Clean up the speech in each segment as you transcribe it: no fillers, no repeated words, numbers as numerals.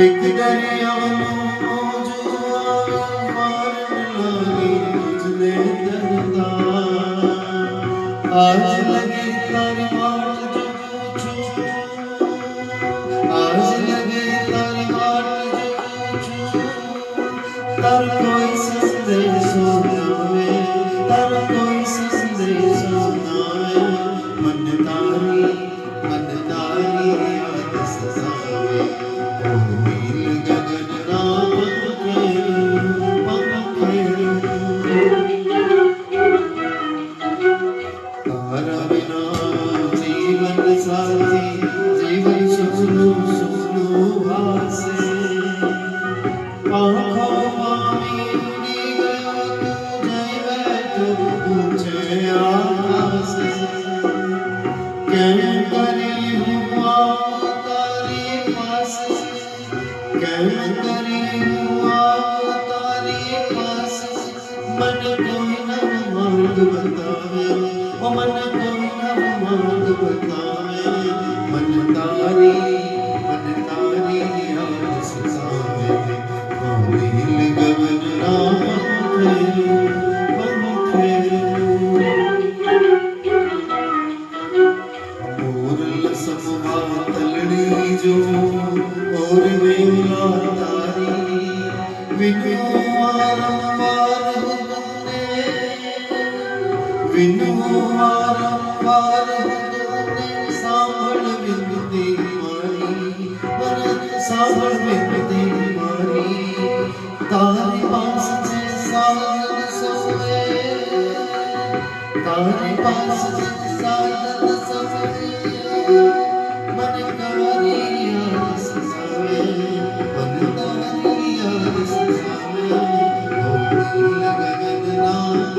एक दरिया जो लगी तुझने दरदा आज लगे तारी बात जो पूछो आज लगे तारी बात जो पूछो तर कोई संदेश नावे तर कोई संदेश नावे मन तारी याद सजावे मन कोई नव मार्ग बतावे ओ मन कोई नव मार्ग बतावे मन तारी याद सजावे ओ नील गगन राम मोर समवा तलड़ी जो और मेला तारी विनु वारंवार सांभळ विनती मारी परत सांभळ विनती मारी तारे पास जे सालन सोए तारे पास जे सालन सोए मन कारी याद सजावे मन कारी याद सजावे ओ नील गगन नाम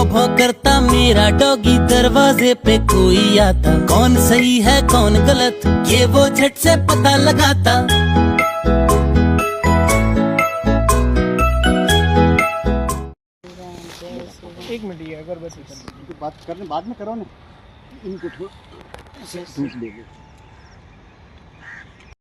भौ करता मेरा डॉगी दरवाजे पे कोई आता कौन सही है कौन गलत ये वो झट से पता लगाता एक मिनट ये अगरबत्ती बात करने बाद में करो ना इनको थोड़ा